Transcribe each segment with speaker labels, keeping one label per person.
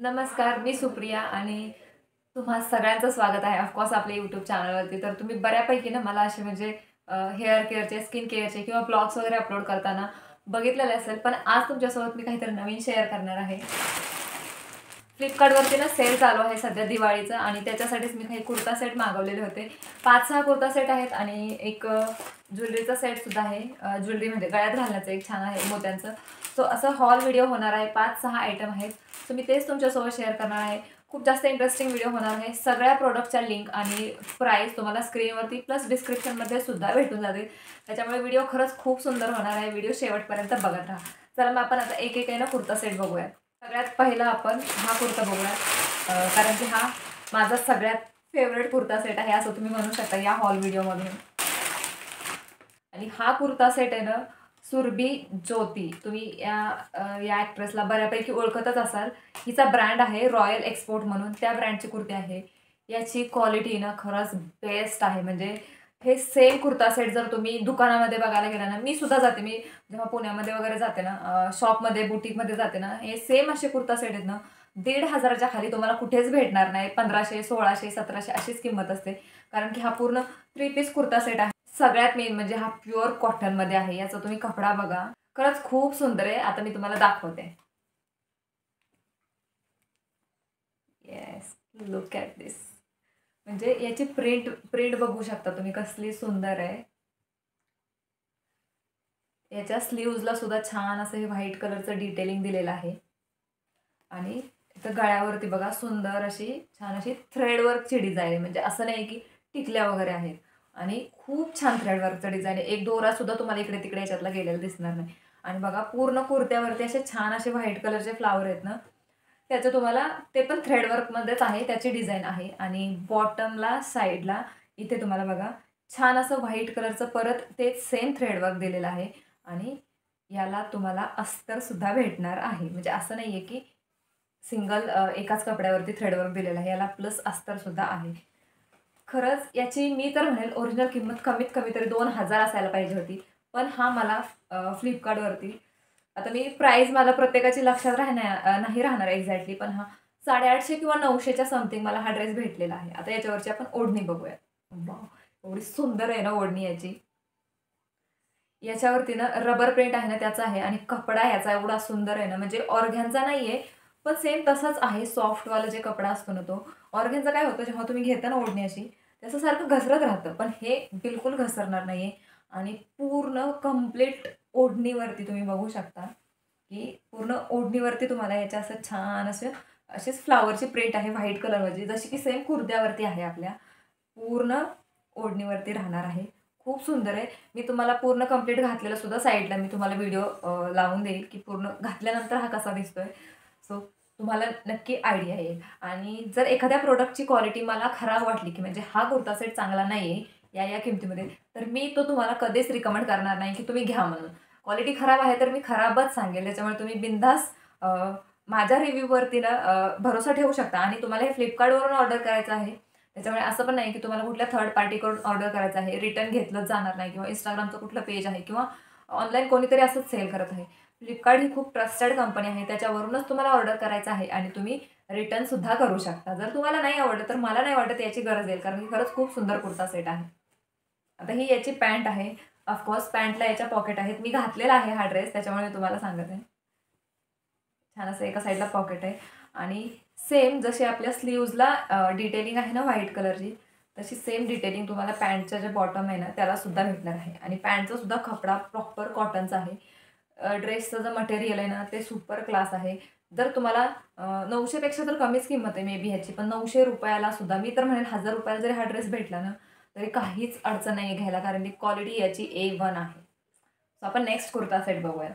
Speaker 1: नमस्कार, मी सुप्रिया आणि तुम्हा सगळ्यांचं स्वागत आहे ऑफकोर्स आपल्या यूट्यूब चॅनलवरती. तर तुम्ही बऱ्यापैकी ना मला असे म्हणजे हेअर केअरचे, स्किन केअरचे किंवा ब्लॉग्स वगैरे अपलोड करताना बघितलेले असेल. पण आज तुमच्यासोबत मी काहीतरी नवीन शेअर करणार आहे. फ्लिपकार्टवरती ना सेल चालू आहे सध्या दिवाळीचा आणि त्याच्यासाठीच मी काही कुर्ता सेट मागवलेले होते. 5-6 कुर्ता सेट आहेत आणि एक ज्वेलरीचा सेटसुद्धा आहे. ज्वेलरी म्हणजे गळ्यात घालण्याचं एक छान आहे मोत्यांचं. सो असं हॉल व्हिडिओ होणार आहे. 5-6 आयटम आहेत. सो मी तेच तुमच्यासोबत शेअर करणार आहे. खूप जास्त इंटरेस्टिंग व्हिडिओ होणार आहे. सगळ्या प्रोडक्टच्या लिंक आणि प्राईस तुम्हाला स्क्रीनवरती प्लस डिस्क्रिप्शनमध्ये सुद्धा भेटून जातील. त्याच्यामुळे व्हिडिओ खरंच खूप सुंदर होणार आहे. व्हिडिओ शेवटपर्यंत बघत राहा. चला मग आपण आता एक आहे ना कुर्ता सेट बघूयात. सगळ्यात पहिला आपण हा कुर्ता बघूयात, कारण की हा माझा सगळ्यात फेवरेट कुर्ता सेट आहे असं तुम्ही म्हणू शकता या हॉल व्हिडिओमधून. आणि हा कुर्ता सेट आहे ना सुरभी ज्योती. तुम्ही या ॲक्ट्रेसला बऱ्यापैकी ओळखतच असाल. हिचा ब्रँड आहे रॉयल एक्सपोर्ट म्हणून, त्या ब्रँडची कुर्ती आहे. याची क्वालिटी ना खरंच बेस्ट आहे. म्हणजे हे सेम कुर्ता सेट जर तुम्ही दुकानामध्ये बघायला गेला ना, मी सुद्धा जाते, मी जेव्हा पुण्यामध्ये वगैरे जाते ना, शॉपमध्ये बुटीकमध्ये जाते ना, हे सेम असे कुर्ता सेट आहेत ना 1,500च्या खाली तुम्हाला कुठेच भेटणार नाही. 1500, 1600, 1700 अशीच किंमत असते. कारण की हा पूर्ण 3 पीस कुर्ता सेट आहे. सगळ्यात मेन म्हणजे हा प्युअर कॉटनमध्ये आहे. याचा तुम्ही कपडा बघा, खरंच खूप सुंदर आहे. आता मी तुम्हाला दाखवते. येस, लुक ॲट दिस. म्हणजे याची प्रिंट प्रिंट बघू शकता तुम्ही कसली सुंदर आहे. याच्या स्लीव्जला सुद्धा छान असं हे व्हाईट कलरचं डिटेलिंग दिलेलं आहे. आणि इथं गळ्यावरती बघा सुंदर अशी छान अशी थ्रेडवर्कची डिझाईन आहे. म्हणजे असं नाही की टिकल्या वगैरे आहेत. आणि खूप छान थ्रेडवर्कचं डिझाईन आहे. एक दोरासुद्धा तुम्हाला इकडे तिकडे याच्यातला गेलेला दिसणार नाही. आणि बघा पूर्ण कुर्त्यावरती असे छान असे व्हाईट कलरचे फ्लावर आहेत ना, त्याचं तुम्हाला ते पण थ्रेडवर्कमध्येच आहे. त्याची डिझाईन आहे. आणि बॉटमला साईडला इथे तुम्हाला बघा छान असं व्हाईट कलरचं परत तेच सेम थ्रेडवर्क दिलेलं आहे. आणि याला तुम्हाला अस्तरसुद्धा भेटणार आहे. म्हणजे असं नाही आहे की सिंगल एकाच कपड्यावरती थ्रेडवर्क दिलेलं आहे. याला प्लस अस्तरसुद्धा आहे. खरंच याची मी तर म्हणेल ओरिजिनल किंमत कमीत कमी तरी 2,000 असायला पाहिजे होती. पण हा मला फ्लिपकार्टवरती, आता मी प्राईस मला प्रत्येकाची लक्षात नाही राहणार एक्झॅक्टली, पण हा 850 किंवा 900च्या समथिंग मला हा ड्रेस भेटलेला आहे. आता याच्यावरची आपण ओढणी बघूयात. वॉव! एवढी सुंदर आहे ना ओढणी याची. याच्यावरती ना रबर प्रिंट आहे ना त्याचा आहे आणि कपडा याचा एवढा सुंदर आहे ना, म्हणजे ऑर्गॅन्झा नाहीये, पण सेम तसंच आहे. सॉफ्टवाला जे कपडा असतो ना तो. ऑर्गॅन्झा काय होतं जेव्हा तुम्ही घेता ना ओढणी अशी, त्याचं सारखं घसरत राहतं. पण हे बिलकुल घसरणार नाहीये. आणि पूर्ण कंप्लीट ओढणीवरती तुम्ही बघू शकता, की पूर्ण ओढणीवरती तुम्हाला याच्या असं छान असेच फ्लॉवरची प्रिंट आहे व्हाईट कलरमध्ये, जशी की सेम कुर्त्यावरती आहे आपल्या. पूर्ण ओढणीवरती राहणार आहे. खूप सुंदर आहे. मी तुम्हाला पूर्ण कंप्लीट घातलेलं सुद्धा साईडला मी तुम्हाला व्हिडिओ लावून देईल, की पूर्ण घातल्यानंतर हा कसा दिसतोय. सो तुम्हाला नक्की आयडिया येईल. आणि जर एखाद्या प्रॉडक्टची क्वालिटी मला खराब वाटली, की म्हणजे हा कुर्ता सेट चांगला नाही आहे या किमतीमध्ये, तर मी तो तुम्हाला कधीच रिकमेंड करणार नाही, की तुम्ही घ्या म्हणून. क्वालिटी खराब आहे तर मी खराबच सांगेल. त्याच्यामुळे तुम्ही बिनधास्त माझ्या रिव्ह्यूवरती ना भरोसा ठेवू शकता. आणि तुम्हाला हे फ्लिपकार्टवरून ऑर्डर करायचं आहे. त्याच्यामुळे असं पण नाही की तुम्हाला कुठल्या थर्ड पार्टीकडून ऑर्डर करायचं आहे. रिटर्न घेतलंच जाणार नाही किंवा Instagramचं कुठलं पेज आहे किंवा ऑनलाईन कोणीतरी असंच सेल करत आहे. फ्लिपकार्ट ही खूप ट्रस्टेड कंपनी आहे. त्याच्यावरूनच तुम्हाला ऑर्डर करायचं आहे आणि तुम्ही रिटर्नसुद्धा करू शकता. जर तुम्हाला नाही आवडलं तर मला नाही वाटत याची गरज येईल, कारण की खरंच खूप सुंदर कुर्ता सेट आहे. आता ही याची पॅन्ट आहे. ऑफकोर्स पॅन्टला याच्या पॉकेट आहेत. मी घातलेला आहे हा ड्रेस, त्याच्यामुळे मी तुम्हाला सांगत आहे. छान असं एका साईडला पॉकेट आहे. आणि सेम जशी आपल्या स्लीव्जला डिटेलिंग आहे ना व्हाईट कलरची, तशी सेम डिटेलिंग तुम्हाला पॅन्टच्या जे बॉटम आहे ना त्याला सुद्धा भेटणार आहे. आणि पॅन्टचा सुद्धा कपडा प्रॉपर कॉटनचा आहे. ड्रेसचं जे मटेरियल आहे ना ते सुपर क्लास आहे. जर तुम्हाला 900 पेक्षा तर कमीच किंमत आहे मे बी ह्याची, पण 900 रुपयाला सुद्धा मी तर म्हणेल 1000 रुपयाला जरी हा ड्रेस भेटला ना तरी काहीच अडचण नाही आहे घ्यायला, कारण की क्वालिटी याची A1 आहे. सो आपण नेक्स्ट कुर्ता सेट बघूयात.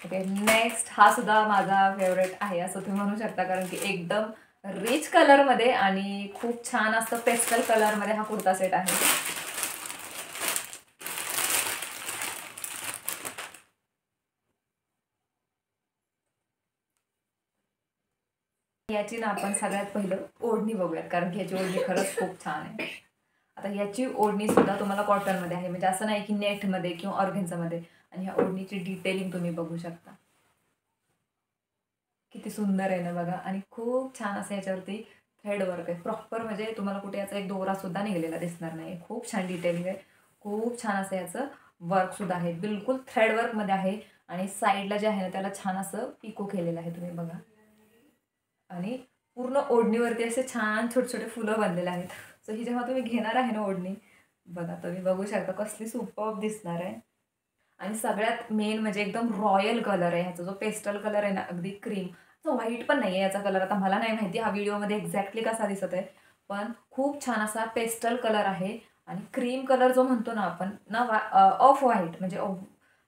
Speaker 1: ओके, नेक्स्ट हा सुद्धा माझा फेवरेट आहे असं तुम्ही म्हणू शकता, कारण की एकदम रिच कलरमध्ये आणि खूप छान असं पेस्टल कलरमध्ये हा कुर्ता सेट आहे. याची ना आपण सगळ्यात पहिलं ओढणी बघूयात, कारण की याची ओढणी खरंच खूप छान आहे. आता याची ओढणी सुद्धा तुम्हाला कॉटनमध्ये आहे. म्हणजे असं नाही की नेटमध्ये किंवा ऑर्गेन्झामध्ये. आणि ह्या ओढणीची डिटेलिंग तुम्ही बघू शकता. किती सुंदर आहे ना बघा. आणि खूप छान असं याच्यावरती थ्रेड वर्क आहे प्रॉपर, म्हणजे तुम्हाला कुठे याचा एक दोरासुद्धा निघालेला दिसणार नाही. खूप छान डिटेलिंग आहे. खूप छान असं याचं वर्कसुद्धा आहे. बिलकुल थ्रेड वर्कमध्ये आहे. आणि साईडला जे आहे ना त्याला छान असं पिको केलेलं आहे तुम्ही बघा. आणि पूर्ण ओढणीवरती असे छान छोटे छोटे फुलं बनलेले आहेत. सो ही जेव्हा तुम्ही घेणार आहे ना ओढणी, बघा तुम्ही बघू शकता कसली सुपर्ब दिसणार आहे. आणि सगळ्यात मेन म्हणजे एकदम रॉयल कलर आहे ह्याचा, जो पेस्टल कलर आहे ना अगदी क्रीम. तो व्हाईट पण नाही आहे याचा कलर. आता मला नाही माहिती हा व्हिडिओमध्ये एक्झॅक्टली कसा दिसत आहे, पण खूप छान असा पेस्टल कलर आहे. आणि क्रीम कलर जो म्हणतो ना आपण ना, ऑफ व्हाईट म्हणजे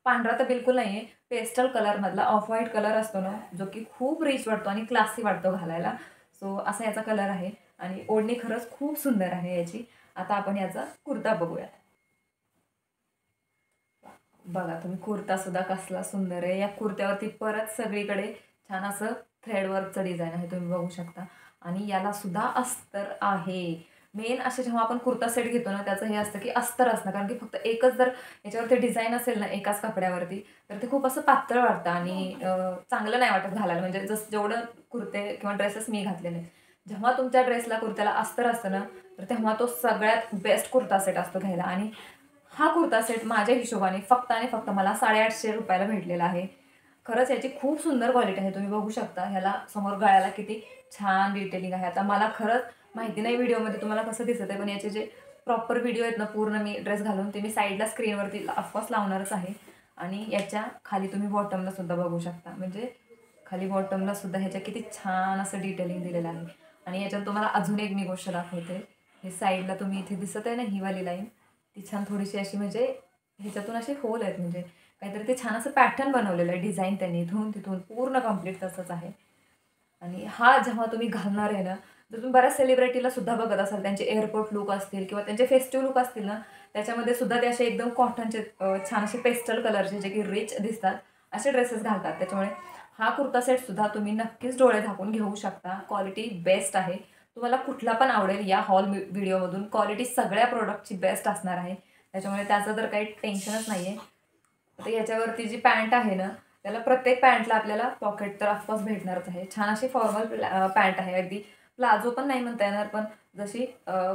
Speaker 1: पांढरा तर बिलकुल नाही आहे. पेस्टल कलरमधला ऑफ व्हाईट कलर असतो ना, जो की खूप रिच वाटतो आणि क्लासी वाटतो घालायला. सो असा याचा कलर आहे. आणि ओढणी खरंच खूप सुंदर आहे याची. आता आपण याचा कुर्ता बघूया. बघा तुम्ही कुर्तासुद्धा कसला सुंदर आहे. या कुर्त्यावरती परत सगळीकडे छान असं थ्रेडवर्कचं डिझाइन आहे तुम्ही बघू शकता. आणि याला सुद्धा अस्तर आहे. मेन असे जेव्हा आपण कुर्ता सेट घेतो ना त्याचं हे असतं की अस्तर असणं, कारण की फक्त एकच जर याच्यावरती डिझाईन असेल ना एकाच कपड्यावरती, तर ते खूप असं पातळ वाटतं आणि चांगलं नाही वाटत घालायला. म्हणजे जेवढं कुर्ते किंवा ड्रेसेस मी घातलेले, जेव्हा तुमच्या ड्रेसला कुर्त्याला अस्तर असतं ना, तर तेव्हा तो सगळ्यात बेस्ट कुर्ता सेट असतो घ्यायला. आणि हा कुर्ता सेट माझ्या हिशोबाने फक्त आणि फक्त मला 850 रुपयाला भेटलेला आहे. खरंच याची खूप सुंदर क्वालिटी आहे. तुम्ही बघू शकता ह्याला समोर गळ्याला किती छान डिटेलिंग आहे. आता मला खरंच माहिती नाही व्हिडिओमध्ये तुम्हाला कसं दिसत आहे, पण याचे जे प्रॉपर व्हिडिओ आहेत ना पूर्ण मी ड्रेस घालून, ते मी साईडला स्क्रीनवरती ऑफकोर्स लावणारच आहे. आणि याच्या खाली तुम्ही बॉटमला सुद्धा बघू शकता, म्हणजे खाली बॉटमला सुद्धा ह्याच्या किती छान असं डिटेलिंग दिलेलं आहे. आणि याच्यात तुम्हाला अजून एक मी गोष्ट दाखवते. हे साईडला तुम्ही इथे दिसत आहे ना ही वाली लाईन, ती छान थोडीशी अशी म्हणजे ह्याच्यातून असे होल आहेत, म्हणजे काहीतरी ते छान असं पॅटर्न बनवलेलं आहे डिझाईन त्यांनी इथून तिथून पूर्ण कंप्लीट तसंच आहे. आणि हा जेव्हा तुम्ही घालणार आहे ना, तर तुम्ही बऱ्याच सेलिब्रिटीला सुद्धा बघत असाल, त्यांचे एअरपोर्ट लुक असतील किंवा त्यांचे फेस्टिव्ह लुक असतील ना, त्याच्यामध्ये सुद्धा ते असे एकदम कॉटनचे छान असे पेस्टल कलरचे जे की रिच दिसतात असे ड्रेसेस घालतात. त्याच्यामुळे हा कुर्ता सेटसुद्धा तुम्ही नक्कीच डोळे झाकून घेऊ शकता. क्वालिटी बेस्ट आहे. तुम्हाला कुठला पण आवडेल या हॉल व्हिडिओमधून. क्वालिटी सगळ्या प्रोडक्टची बेस्ट असणार आहे. त्याच्यामुळे त्याचं तर काही टेन्शनच नाही आहे. आता याच्यावरती जी पॅन्ट आहे ना, त्याला प्रत्येक पॅन्टला आपल्याला पॉकेट तर ऑफकोर्स भेटणारच आहे. छान अशी फॉर्मल पॅन्ट आहे. अगदी प्लाझो पण नाही म्हणता येणार, पण जशी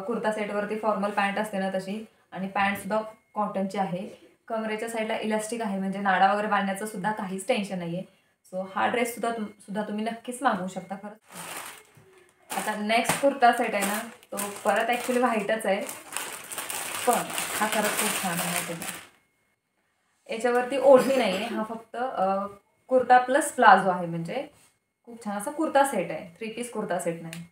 Speaker 1: कुर्ता सेटवरती फॉर्मल पॅन्ट असते ना तशी. आणि पॅन्टसुद्धा कॉटनची आहे. कमरेच्या साईडला इलास्टिक आहे, म्हणजे नाडा वगैरे बांधण्याचं सुद्धा काहीच टेन्शन नाही आहे. सो हा ड्रेससुद्धा तुम्ही नक्कीच मागवू शकता खरंच. आता नेक्स्ट कुर्ता सेट आहे ना, तो परत ॲक्च्युली व्हाईटच आहे, पण हा खरंच खूप छान आहे त्याचा. याच्यावरती ओढणी नाही आहे. हा फक्त कुर्ता प्लस प्लाझो आहे, म्हणजे खूप छान असा कुर्ता सेट आहे. 3 पीस कुर्ता सेट नाही.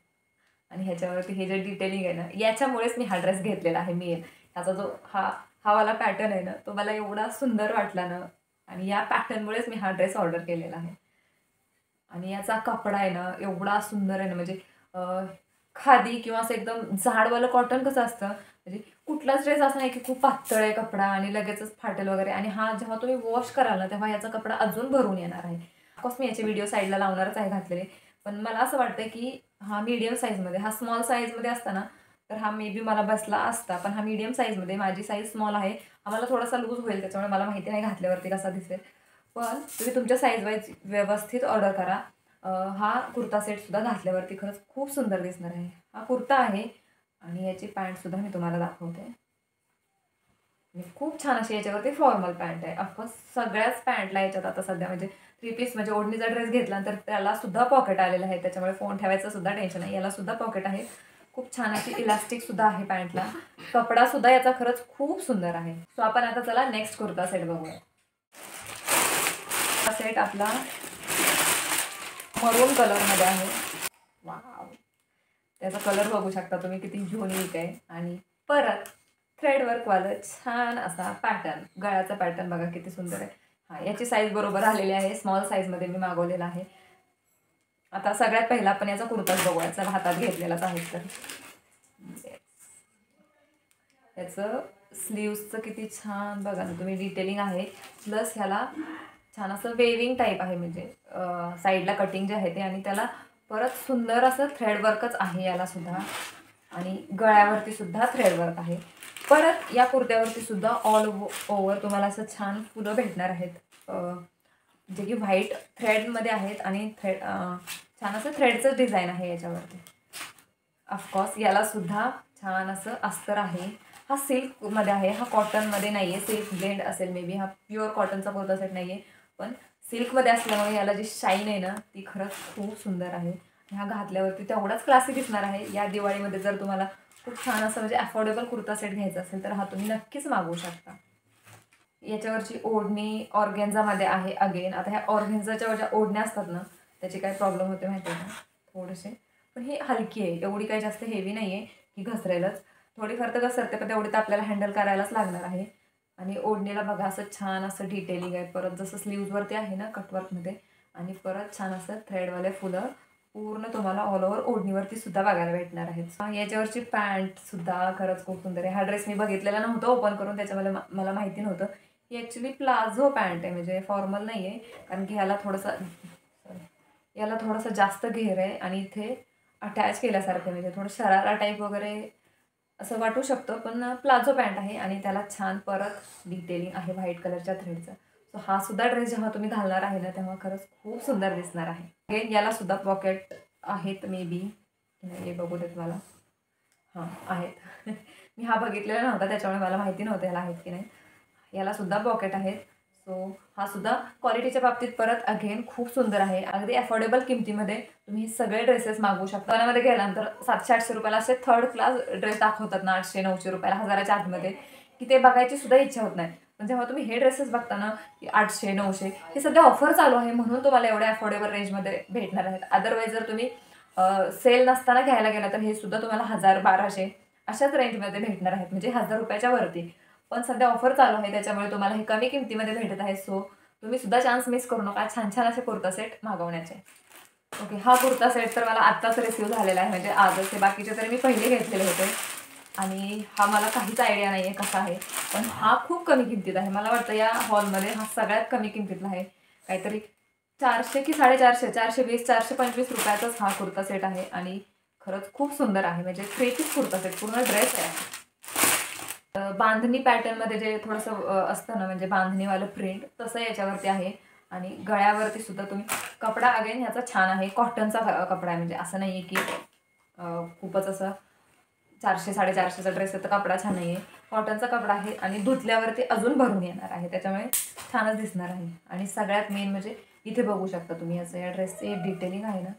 Speaker 1: आणि ह्याच्यावरती हे जे डिटेलिंग आहे ना, याच्यामुळेच मी हा ड्रेस घेतलेला आहे मेन. ह्याचा जो हा वाला पॅटर्न आहे ना, तो मला एवढा सुंदर वाटला ना, आणि या पॅटर्नमुळेच मी हा ड्रेस ऑर्डर केलेला आहे. आणि याचा कपडा आहे ना एवढा सुंदर आहे ना, म्हणजे खादी किंवा असं एकदम जाडवालं कॉटन कसं असतं, म्हणजे कुठलाच ड्रेस असं नाही की खूप पातळ आहे कपडा आणि लगेचच फाटेल वगैरे. आणि हा जेव्हा तुम्ही वॉश कराल ना, तेव्हा याचा कपडा अजून भरून येणार आहे. ऑफकोर्स मी याचे व्हिडिओ साईडला लावणारच आहे घातलेले. पण मला असं वाटतं की हा मीडियम साईजमध्ये, हा स्मॉल साईजमध्ये असता ना, तर हा मे बी मला बसला असता. पण हा मीडियम साईजमध्ये, माझी साईज स्मॉल आहे. हा मला थोडासा लूज होईल, त्याच्यामुळे मला माहिती नाही घातल्यावरती कसा दिसेल. पण तुम्ही तुमच्या साईज वाईज व्यवस्थित ऑर्डर करा. हा कुर्ता सेटसुद्धा घातल्यावरती खरंच खूप सुंदर दिसणार आहे. हा कुर्ता आहे आणि याची पॅन्टसुद्धा मी तुम्हाला दाखवते. आणि खूप छान अशी याच्यावरती फॉर्मल पॅन्ट आहे. ऑफकोर्स सगळ्याच पॅन्टला याच्यात आता सध्या म्हणजे 3 पीस म्हणजे ओढणीचा ड्रेस घेतला तर त्याला सुद्धा पॉकेट आलेलं आहे. त्याच्यामुळे फोन ठेवायचं सुद्धा टेन्शन नाही. याला सुद्धा पॉकेट आहे. खूप छान अशी इलास्टिकसुद्धा आहे पॅन्टला. कपडासुद्धा याचा खरंच खूप सुंदर आहे. सो आपण आता चला नेक्स्ट कुर्ता सेट बघूया. हा सेट आपला मरून कलरमध्ये आहे. वाव, त्याचा कलर बघू शकता तुम्ही किती युनिक आहे. आणि परत थ्रेडवर्कवालं छान असा पॅटर्न, गळ्याचा पॅटर्न बघा किती सुंदर आहे. हां, याची साईज बरोबर आलेली आहे. स्मॉल साईजमध्ये मी मागवलेला आहे. आता सगळ्यात पहिला आपण याचा कुर्ताच बघूया. चला, हातात घेतलेलाच आहे तर. याचं स्लीव्सचं किती छान बघा ना तुम्ही डिटेलिंग आहे. प्लस ह्याला छान असं वेविंग टाईप आहे, म्हणजे साईडला कटिंग जे आहे ते. आणि त्याला परत सुंदर असं थ्रेडवर्कच आहे याला सुद्धा. आणि गळ्यावरती सुद्धा थ्रेडवर्क आहे. परत या कुर्त्यावरती सुद्धा ऑल ओव्हर तुम्हाला असं छान फुलं भेटणार आहेत. जे की व्हाईट थ्रेडमध्ये आहेत आणि छान असं थ्रेडचं डिझाईन आहे याच्यावरती. ऑफकोर्स याला सुद्धा छान असं अस्तर आहे. हा सिल्कमध्ये आहे, हा कॉटनमध्ये नाही आहे. सिल्क ब्लेंड असेल मे बी, हा प्युअर कॉटनचा कुर्ता सेट नाही आहे, पण सिल्कमध्ये असल्यामुळे याला जी शाईन आहे ना ती खरंच खूप सुंदर आहे. ह्या घातल्यावरती तेवढाच क्लासी दिसणार आहे. या दिवाळीमध्ये जर तुम्हाला खूप छान असं म्हणजे अफोर्डेबल कुर्ता सेट घ्यायचा असेल तर हा तुम्ही नक्कीच मागवू शकता. याच्यावरची ओढणी ऑर्गेन्झामध्ये आहे. अगेन आता ह्या ऑर्गेन्झाच्या ज्या ओढण्या असतात ना त्याचे काय प्रॉब्लेम होते माहिती आहे का थोडेसे, पण ही हलकी आहे, एवढी काही जास्त हेवी नाही आहे की घसरेलच. थोडीफार तर घसरते पण तेवढी तर आपल्याला हँडल करायलाच लागणार आहे. आणि ओढणीला बघा असं छान असं डिटेलिंग आहे. परत जसं स्लीव्जवरती आहे ना कटवर्कमध्ये, आणि परत छान असं थ्रेडवाले फुलं पूर्ण तुम्हाला ऑल ओव्हर ओढणीवरती सुद्धा बघायला भेटणार आहेत. याच्यावरची पॅन्ट सुद्धा खरंच खूप सुंदर आहे. हा ड्रेस मी बघितलेला नव्हता ओपन करून, त्याच्यामध्ये मला माहिती नव्हतं. ही ॲक्च्युली प्लाझो पॅन्ट आहे, म्हणजे फॉर्मल नाही आहे, कारण की याला थोडंसं जास्त घेर आहे आणि इथे अटॅच केल्यासारखं म्हणजे थोडं शरारा टाईप वगैरे असं वाटू शकतं, पण प्लाझो पॅन्ट आहे आणि त्याला छान परत डिटेलिंग आहे व्हाईट कलरच्या थ्रेडचं. सो हा सुद्धा ड्रेस जेव्हा तुम्ही घालणार आहे ना तेव्हा खरंच खूप सुंदर दिसणार आहे. अगेन याला सुद्धा पॉकेट आहेत मे बी, हे बघू देत मला. हां आहेत. मी हा बघितलेला नव्हता त्याच्यामुळे मला माहिती नव्हतं याला आहेत की नाही. याला सुद्धा पॉकेट आहेत. सो हा सुद्धा क्वालिटीच्या बाबतीत परत अगेन खूप सुंदर आहे. अगदी अफोर्डेबल किमतीमध्ये तुम्ही हे सगळे ड्रेसेस मागवू शकता. दुकानामध्ये गेल्यानंतर 700-800 रुपयाला असे थर्ड क्लास ड्रेस दाखवतात ना, 800-900 रुपयाला, 1000च्या आतमध्ये, की ते बघायची सुद्धा इच्छा होत नाही. पण जेव्हा तुम्ही हे ड्रेसेस बघता ना की 800-900 हे सध्या ऑफर चालू आहे म्हणून तुम्हाला एवढ्या अफोर्डेबल रेंजमध्ये भेटणार आहेत. अदरवाईज जर तुम्ही सेल नसताना घ्यायला गेला तर हे सुद्धा तुम्हाला 1000-1200 अशाच रेंजमध्ये भेटणार आहेत, म्हणजे 1000 रुपयाच्या वरती. पण सध्या ऑफर चालू आहे त्याच्यामुळे तुम्हाला हे कमी किमतीमध्ये भेटत आहे. सो तुम्ही सुद्धा चान्स मिस करू नका छान छान असे कुर्ता सेट मागवण्याचे. ओके, हा कुर्ता सेट तर मला आत्ताच रिसीव्ह झालेला आहे, म्हणजे आजच. हे बाकीचे तरी मी पहिले घेतलेले होते आणि हा मला काहीच आयडिया नाही आहे कसा आहे, पण हा खूप कमी किमतीत आहे. मला वाटतं या हॉलमध्ये हा सगळ्यात कमी किमतीतला आहे. काहीतरी 400 की 450, 420-425 रुपयाचाच हा कुर्ता सेट आहे आणि खरंच खूप सुंदर आहे. म्हणजे 3 पीस कुर्ता सेट, पूर्ण ड्रेस आहे. बांधणी पॅटर्नमध्ये जे थोडंसं असतं ना, म्हणजे बांधणीवालं प्रिंट तसं याच्यावरती आहे. आणि गळ्यावरती सुद्धा तुम्ही कपडा अगेन ह्याचा छान आहे, कॉटनचा कपडा आहे, म्हणजे असं नाही आहे की खूपच असं 400-450चा ड्रेस आहे तर कपडा छान नाही आहे. कॉटनचा कपडा आहे आणि धुतल्यावरती अजून भरून येणार आहे, त्याच्यामुळे छानच दिसणार आहे. आणि सगळ्यात मेन म्हणजे इथे बघू शकता तुम्ही याचं, या ड्रेसचे डिटेलिंग आहे ना,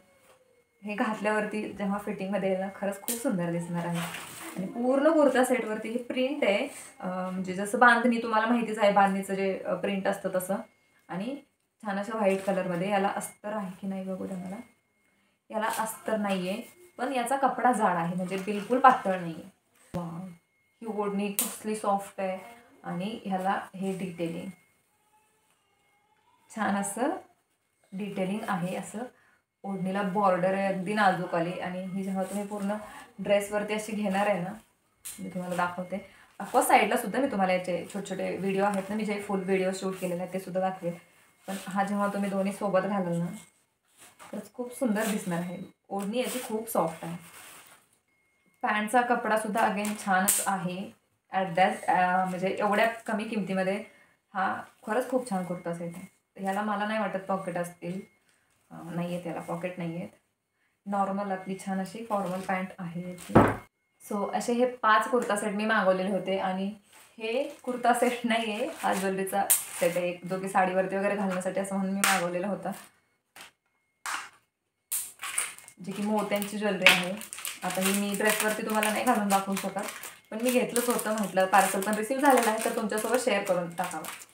Speaker 1: हे घातल्यावरती जेव्हा फिटिंगमध्ये येईल ना खरंच खूप सुंदर दिसणार आहे. आणि पूर्ण कुर्ता सेटवरती हे प्रिंट आहे, म्हणजे जसं बांधणी तुम्हाला माहितीच आहे, बांधणीचं जे प्रिंट असतं तसं. आणि छान अशा व्हाईट कलरमध्ये. याला अस्तर आहे की नाही बघू द्या मला. याला अस्तर नाही आहे, पण याचा कपडा जाड आहे, म्हणजे बिलकुल पातळ नाही आहे. वाव, ही ओढणी कसली सॉफ्ट आहे आणि ह्याला हे डिटेलिंग छान असं डिटेलिंग आहे. असं ओढणीला बॉर्डर आहे अगदी नाजूक आली. आणि ही जेव्हा तुम्ही पूर्ण ड्रेसवरती अशी घेणार आहे ना, मी तुम्हाला दाखवते. ऑफकोर्स साईडला सुद्धा मी तुम्हाला याचे छोटे छोटे व्हिडिओ आहेत ना, मी जे फुल व्हिडिओ शूट केलेले आहेत ते सुद्धा दाखवेल. पण हा जेव्हा तुम्ही दोन्ही सोबत घालाल ना तरच खूप सुंदर दिसणार आहे. ओढणी याची खूप सॉफ्ट आहे. पॅन्टचा कपडा सुद्धा अगेन छानच आहे. ॲट दॅट म्हणजे एवढ्या कमी किमतीमध्ये हा खरंच खूप छान कुर्ता सेट आहे. ह्याला मला नाही वाटत पॉकेट असतील, नाही आहेत याला पॉकेट नाही आहेत. नॉर्मल आपली छान अशी फॉर्मल पॅन्ट आहे याची. सो असे हे 5 कुर्ता सेट मी मागवलेले होते. आणि हे कुर्ता सेट नाही आहे, हा ज्वेलरीचा सेट आहे, जो की साडीवरती वगैरे घालण्यासाठी असं म्हणून मी मागवलेला होता, जी की मोत्यांची ज्वेलरी आहे. आता ही मी ड्रेसवरती तुम्हाला नाही घालून दाखवू शकत, पण मी घेतलंच होतं, म्हटलं पार्सल पण रिसीव्ह झालेलं आहे तर तुमच्यासोबत शेअर करून टाकावं.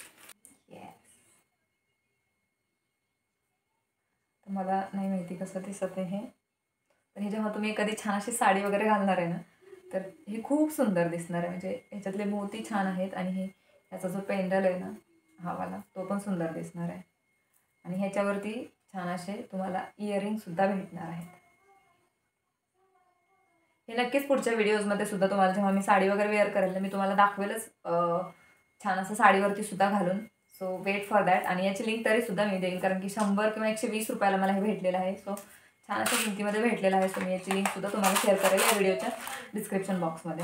Speaker 1: मला नाही माहिती कसं दिसत आहे हे, पण हे जेव्हा तुम्ही एखादी छान अशी साडी वगैरे घालणार आहे ना तर हे खूप सुंदर दिसणार आहे. म्हणजे ह्याच्यातले मोती छान आहेत आणि हे ह्याचा जो पेंडल आहे ना हा वाला, तो पण सुंदर दिसणार आहे. आणि ह्याच्यावरती छान असे तुम्हाला इयरिंगसुद्धा भेटणार आहेत. हे नक्कीच पुढच्या व्हिडिओजमध्ये सुद्धा तुम्हाला, जेव्हा मी साडी वगैरे वेअर करेल मी तुम्हाला दाखवेलच छान असं साडीवरती सुद्धा घालून. So wait for that. आणि याची लिंक तरीसुद्धा मी देईन, कारण की 100 किंवा 120 रुपयाला मला हे भेटलेलं आहे. सो छान अशा किमतीमध्ये भेटलेलं आहे. सो मी याची लिंकसुद्धा तुम्हाला शेअर करेल या व्हिडिओच्या डिस्क्रिप्शन बॉक्समध्ये.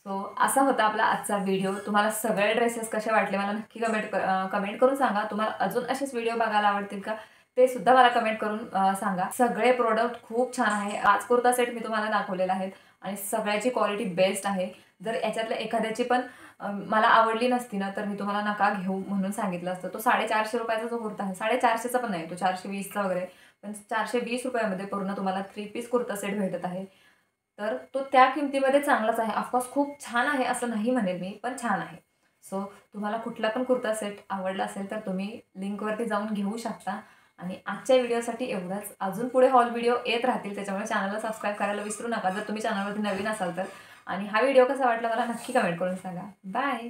Speaker 1: सो असा होता आपला आजचा व्हिडिओ. तुम्हाला सगळे ड्रेसेस कसे वाटले मला नक्की कमेंट करून सांगा. तुम्हाला अजून असेच व्हिडिओ बघायला आवडतील का? ते सुद्धा मला कमेंट करून सांगा. सगळे प्रॉडक्ट खूप छान आहे. 5 कुर्ता सेट मी तुम्हाला दाखवलेला आहे आणि सगळ्याची क्वालिटी बेस्ट आहे. जर याच्यातल्या एखाद्याची पण मला आवडली नसती ना, तर मी तुम्हाला नका घेऊ म्हणून सांगितलं असतं. तो ₹450 जो कुर्ता आहे, 450चा पण नाही, तो 420चा वगैरे, पण ₹420 मध्ये पूर्ण तुम्हाला 3 पीस कुर्ता सेट भेटत आहे. तर तो त्या किमतीमध्ये चांगलाच आहे. ऑफकोर्स खूप छान आहे असं नाही म्हणेल मी, पण छान आहे. सो तुम्हाला कुठला पण कुर्ता सेट आवडला असेल तर तुम्ही लिंकवरती जाऊन घेऊ शकता. आणि आजच्या व्हिडिओसाठी एवढंच. अजून पुढे हॉल व्हिडिओ येत राहतील, त्याच्यामुळे चॅनलला सबस्क्राईब करायला विसरू नका जर तुम्ही चॅनलवरती नवीन असाल तर. आणि हा व्हिडिओ कसा वाटला मला नक्की कमेंट करून सांगा. बाय.